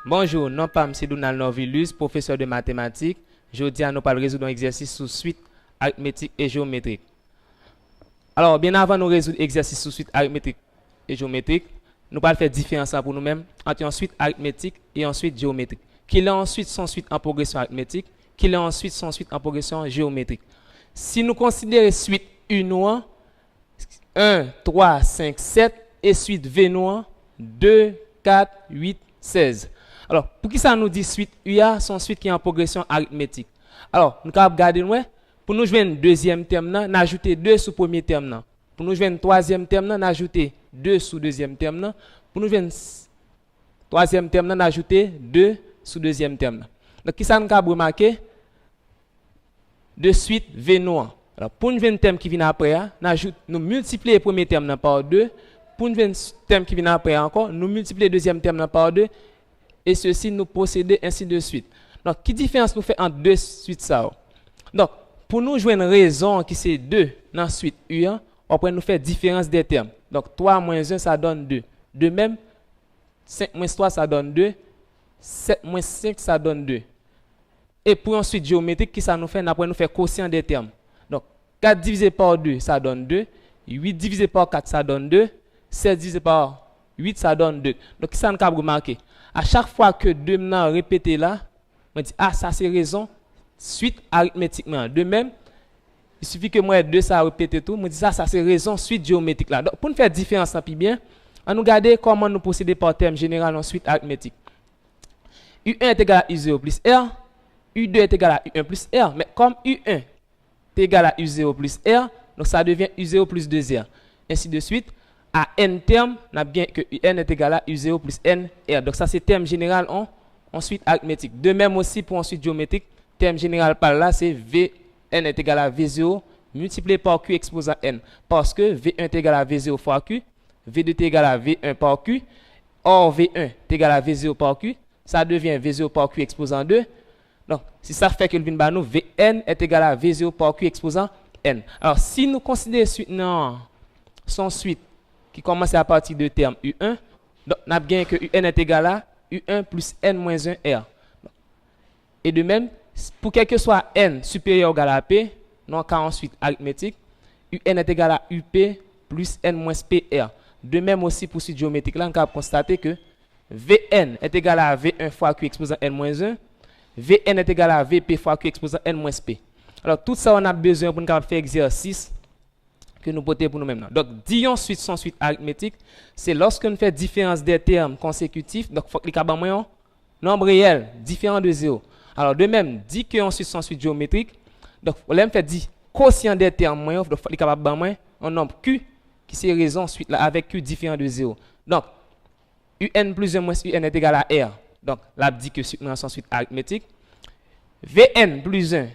Bonjour, non pas M. Donald Norvilus, professeur de mathématiques. Aujourd'hui, nous allons résoudre un exercice sous suite arithmétique et géométrique. Alors, bien avant de résoudre l'exercice sous suite arithmétique et géométrique, nous allons faire différence pour nous-mêmes entre ensuite arithmétique et ensuite géométrique. Qu'il a ensuite son suite en progression arithmétique, qu'il a ensuite son suite en progression géométrique. Si nous considérons suite U noire, 1, 3, 5, 7 et suite V noire, 2, 4, 8, 16. Alors, pour qui ça nous dit suite UA, son suite qui est en progression arithmétique. Alors, nous allons regarder, pour nous jouer un deuxième terme, nous ajouter 2 sous premier terme. Pour nous jouer un troisième terme, nous ajouter 2 sous deuxième terme. Pour nous jouer un troisième terme, nous ajouter 2 sous deuxième terme. Donc, qui ça nous avons remarqué? De suite V noir. Alors, pour nous jouer un terme qui vient après, nous multiplions le premier terme par 2. Pour nous jouer un terme qui vient après encore, nous multiplions le deuxième terme par 2. Et ceci nous procéder ainsi de suite. Donc, quelle différence nous fait entre deux suites ça? Donc, pour nous jouer une raison qui c'est 2 dans la suite U1, on peut nous faire différence des termes. Donc, 3 moins 1, ça donne 2. De même, 5 moins 3, ça donne 2. 7 moins 5, ça donne 2. Et pour ensuite géométrique, qui ça nous fait? Après, nous faire quotient des termes. Donc, 4 divisé par 2, ça donne 2. 8 divisé par 4, ça donne 2. 7 divisé par 8, ça donne 2. Donc, qui ça nous a remarqué? À chaque fois que 2 maintenant répété là, on dit ah ça c'est raison suite arithmétiquement. De même, il suffit que moi 2 ça répété tout, on dit ça c'est raison suite géométrique là. Donc pour nous faire différence puis bien, on nous regarder comment nous procéder par terme général en suite arithmétique. U1 est égal à U0 plus R, U2 est égal à U1 plus R, mais comme U1 est égal à U0 plus R, donc ça devient U0 plus 2R. Ainsi de suite. À n terme, on a bien que UN est égal à U0 plus n R. Donc ça c'est terme général en suite arithmétique. De même aussi pour ensuite géométrique, terme général par là c'est Vn est égal à V0 multiplié par Q exposant n. Parce que V1 est égal à V0 fois Q, V2 est égal à V1 par Q. Or V1 est égal à V0 par Q, ça devient V0 par Q exposant 2. Donc si ça fait que le Vn est égal à V0 par Q exposant n. Alors si nous considérons suite non, son suite qui commence à partir de terme U1, donc on a bien que UN est égal à U1 plus N moins 1 R. Et de même, pour quel que soit N supérieur ou égal à P, non cas ensuite arithmétique, UN est égal à UP plus N moins PR. De même aussi pour suite géométrique, là, on peut constater que Vn est égal à V1 fois Q exposant N moins 1, Vn est égal à Vp fois Q exposant N moins P. Alors tout ça, on a besoin pour nous faire exercice que nous portons pour nous-mêmes. Donc, disons suite sans suite arithmétique, c'est lorsque nous faisons différence des termes consécutifs, donc il faut que les un nombre réel différent de 0. Alors, de même, dit que ensuite sans suite géométrique, donc on fait dire quotient des termes, donc il faut que les un nombre Q qui c'est raison suite là avec Q différent de 0. Donc, UN plus 1 moins UN est égal à R. Donc, là, dit que suite sans suite arithmétique. Vn plus 1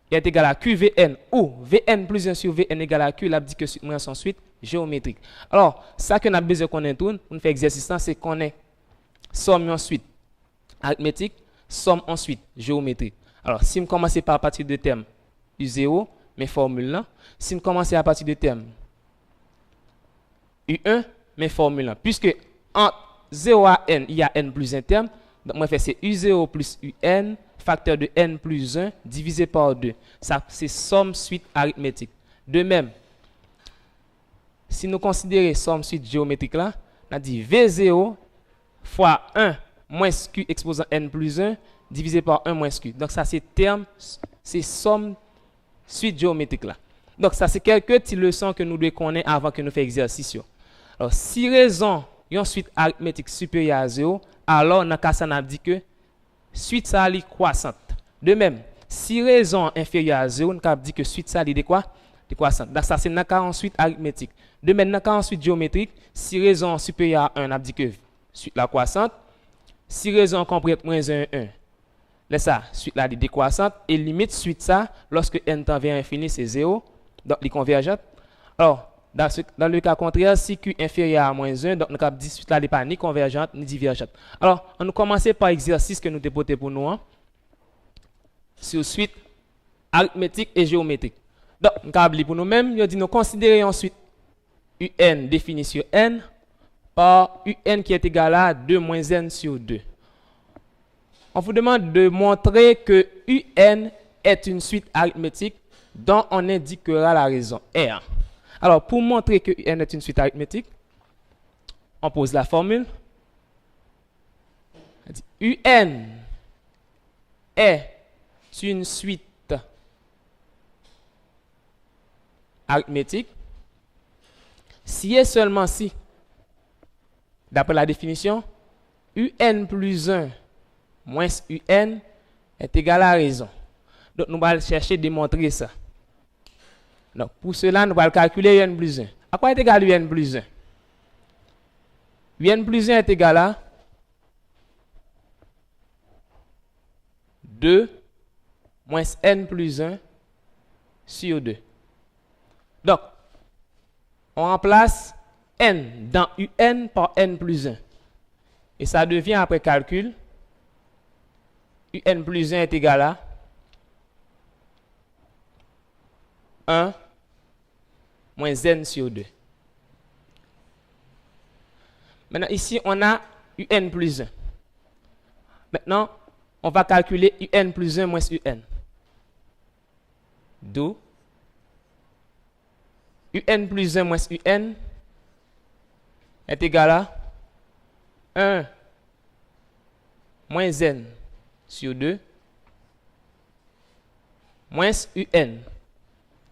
est égal à QVN ou Vn plus 1 sur Vn égal à Q, là dit que suite sans suite géométrique. Alors, ça que nous avons besoin de connaître tout, pour faire exercice, c'est connaître somme ensuite arithmétique, somme ensuite géométrique. Alors, si je commence par partir de terme U0, mes formules là, si je commence à partir de terme U1, mes formules là, puisque entre 0 à n, il y a n plus un terme, donc moi je fais c'est U0 plus UN facteur de n plus 1 divisé par 2. Ça, c'est somme suite arithmétique. De même, si nous considérons somme suite géométrique là, on a dit V0 fois 1 moins Q exposant n plus 1 divisé par 1 moins Q. Donc ça, c'est terme, c'est somme suite géométrique là. Donc ça, c'est quelques petites leçons que nous devons connaître avant que nous fassions exercice. Alors, si raison une suite arithmétique supérieure à 0, alors dans cas ça, on a dit que suite ça est croissante. De même, si raison inférieure à 0, on a dit que suite ça est quoi? Décroissante. Donc ça c'est dans cas ensuite arithmétique. De même, dans cas ensuite géométrique, si raison supérieure à 1, on a dit que suite la croissante. Si raison comprise moins 1, 1. Là ça, suite là est décroissante et limite suite ça lorsque n tend vers infini c'est 0, donc il convergente. Alors, dans le cas contraire, si Q inférieur à moins 1, donc nous avons dit suite là n'est pas ni convergente ni divergente. Alors, on va commencer par l'exercice que nous déposons pour nous sur suite arithmétique et géométrique. Donc, nous avons pour nous-mêmes, nous dit nous considérer ensuite UN défini sur n par UN qui est égal à 2 moins n sur 2. on vous demande de montrer que UN est une suite arithmétique dont on indiquera la raison R. Alors, pour montrer que UN est une suite arithmétique, on pose la formule. UN est une suite arithmétique si et seulement si, d'après la définition, UN plus 1 moins UN est égal à la raison. Donc, nous allons chercher à démontrer ça. Donc, pour cela, nous allons calculer UN plus 1. À quoi est égal UN plus 1? UN plus 1 est égal à 2 moins N plus 1 sur 2. Donc, on remplace N dans UN par N plus 1. Et ça devient, après calcul, UN plus 1 est égal à 1 moins N sur 2. Maintenant, ici, on a UN plus 1. Maintenant, on va calculer UN plus 1 moins UN. D'où UN plus 1 moins UN est égal à 1 moins N sur 2 moins UN,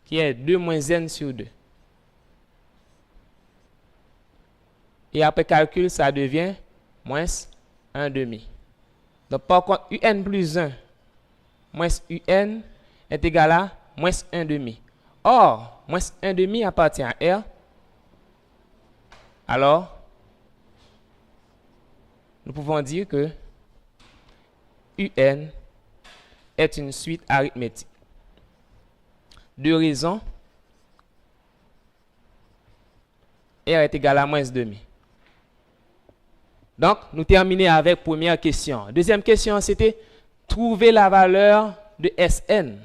qui est 2 moins N sur 2. Et après calcul, ça devient moins 1 demi. Donc, par contre, UN plus 1 moins UN est égal à moins 1 demi. Or, moins 1 demi appartient à R. Alors, nous pouvons dire que UN est une suite arithmétique. Deux raisons. R est égal à moins demi. Donc, nous terminons avec la première question. Deuxième question, c'était trouver la valeur de Sn.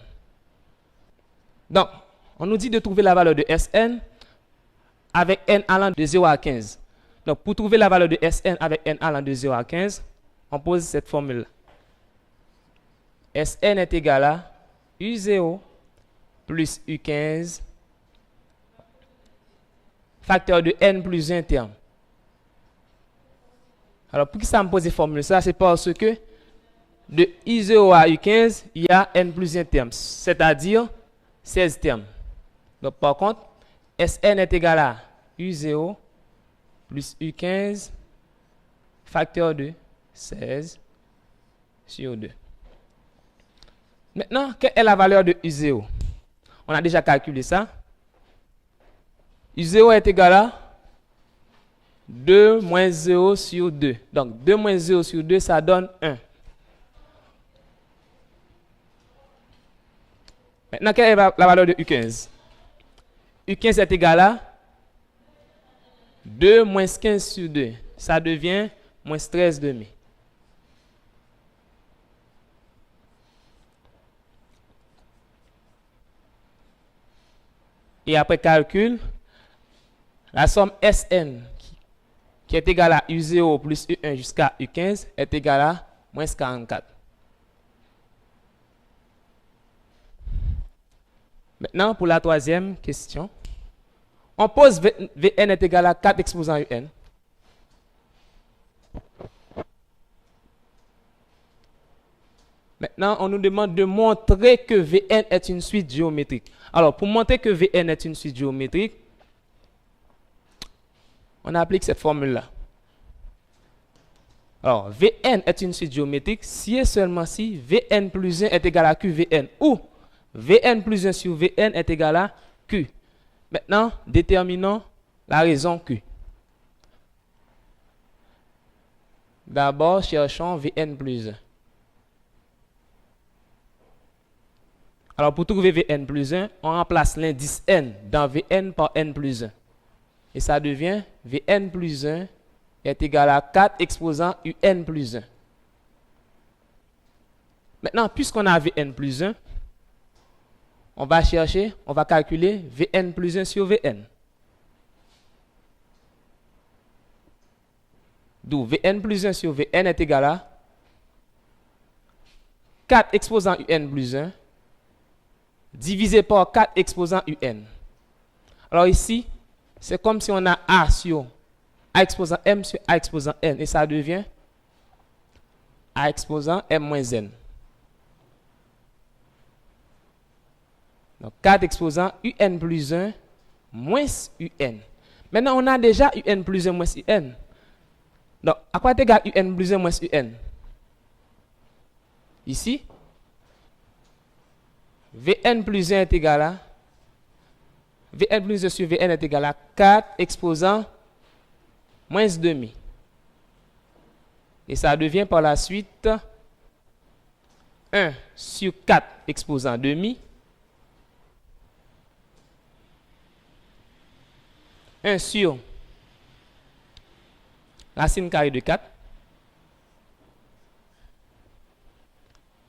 Donc, on nous dit de trouver la valeur de Sn avec n allant de 0 à 15. Donc, pour trouver la valeur de Sn avec n allant de 0 à 15, on pose cette formule-là. Sn est égal à U0 plus U15 facteur de n plus 1 terme. Alors, pour qui ça me pose cette formule? Ça, c'est parce que de U0 à U15, il y a n plus 1 terme, c'est-à-dire 16 termes. Donc, par contre, Sn est égal à U0 plus U15 facteur de 16 sur 2. Maintenant, quelle est la valeur de U0? On a déjà calculé ça. U0 est égal à 2 moins 0 sur 2. Donc, 2 moins 0 sur 2, ça donne 1. Maintenant, quelle est la valeur de U15? U15 est égal à 2 moins 15 sur 2. Ça devient moins 13 demi. Et après calcul, la somme Sn, qui est égale à U0 plus U1 jusqu'à U15, est égale à moins 44. Maintenant, pour la troisième question, on pose Vn est égal à 4 exposant Un. Maintenant, on nous demande de montrer que Vn est une suite géométrique. Alors, pour montrer que Vn est une suite géométrique, on applique cette formule-là. Alors, Vn est une suite géométrique si et seulement si Vn plus 1 est égal à QVn ou Vn plus 1 sur Vn est égal à Q. Maintenant, déterminons la raison Q. D'abord, cherchons Vn plus 1. Alors, pour trouver Vn plus 1, on remplace l'indice n dans Vn par n plus 1. Et ça devient Vn plus 1 est égal à 4 exposant Un plus 1. Maintenant, puisqu'on a Vn plus 1, on va chercher, on va calculer Vn plus 1 sur Vn. D'où Vn plus 1 sur Vn est égal à 4 exposant un plus 1 divisé par 4 exposant un. Alors ici, c'est comme si on a A sur A exposant M sur A exposant N. Et ça devient A exposant M moins N. Donc 4 exposant un plus 1 moins un. Maintenant, on a déjà un plus 1 moins un. Donc, à quoi est égal un plus 1 moins un? Ici, Vn plus 1 est égal à Vn plus 1 sur Vn est égal à 4 exposant moins demi. Et ça devient par la suite 1 sur 4 exposant demi. 1 sur racine carrée de 4.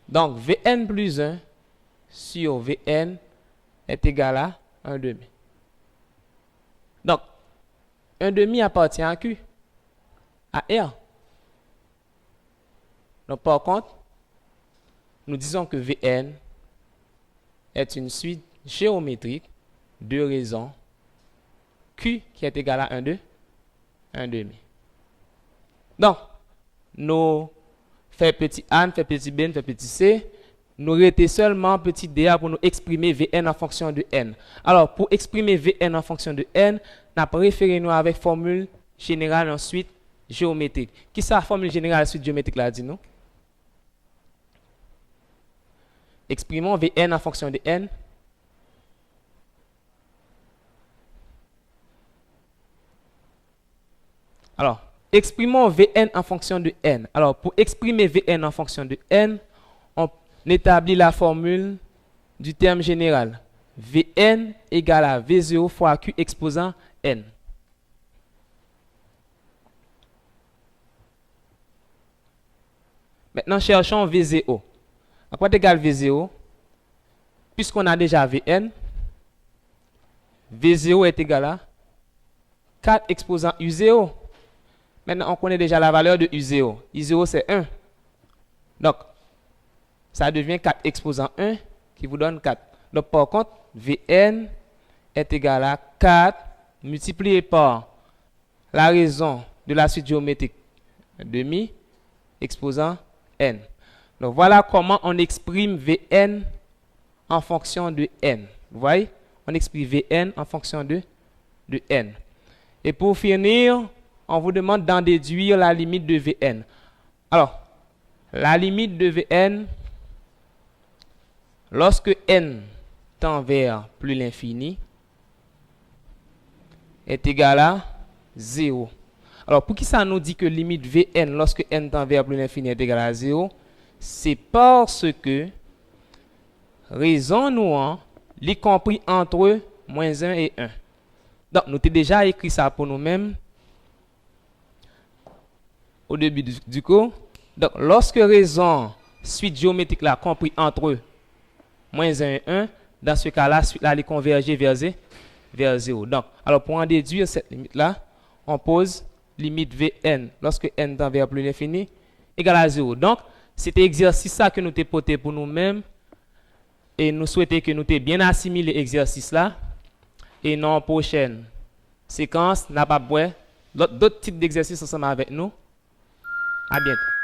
Donc, Vn plus 1 sur Vn est égal à 1 demi. Donc, 1 demi appartient à Q, à R. Donc, par contre, nous disons que Vn est une suite géométrique de raisons Q qui est égal à 1 demi. Donc, nous faisons petit A, fait petit B, fait petit C. Nous arrêtons seulement petit dA pour nous exprimer Vn en fonction de n. Alors, pour exprimer Vn en fonction de n, nous avons référé nous avec formule générale ensuite géométrique. Qui est la formule générale ensuite géométrique là, dit nous? Exprimons Vn en fonction de n. Alors, exprimons Vn en fonction de n. Alors, pour exprimer Vn en fonction de n, on établit la formule du terme général. Vn égale à V0 fois Q exposant n. Maintenant, cherchons V0. À quoi est égal V0? Puisqu'on a déjà Vn, V0 est égal à 4 exposant U0. Maintenant, on connaît déjà la valeur de U0. U0, c'est 1. Donc, ça devient 4 exposant 1 qui vous donne 4. Donc, par contre, Vn est égal à 4 multiplié par la raison de la suite géométrique demi exposant n. Donc, voilà comment on exprime Vn en fonction de n. Vous voyez? On exprime Vn en fonction de n. Et pour finir, on vous demande d'en déduire la limite de Vn. Alors, la limite de Vn, lorsque n tend vers plus l'infini, est égal à 0. Alors, pour qui ça nous dit que limite Vn lorsque n tend vers plus l'infini est égal à 0? C'est parce que raison nous l'y compris entre moins 1 et 1. Donc, nous avons déjà écrit ça pour nous-mêmes au début du cours. Donc, lorsque raison suite géométrique là compris entre moins 1 et 1, dans ce cas-là, suite là, elle converge vers 0. Donc, alors pour en déduire cette limite-là, on pose limite Vn lorsque n tend vers plus l'infini égale à 0. Donc, c'était exercice ça que nous avons porté pour nous-mêmes et nous souhaitons que nous ayons bien assimilé l'exercice là et dans la prochaine séquence, n'a pas d'autres types d'exercices ensemble avec nous. À bientôt.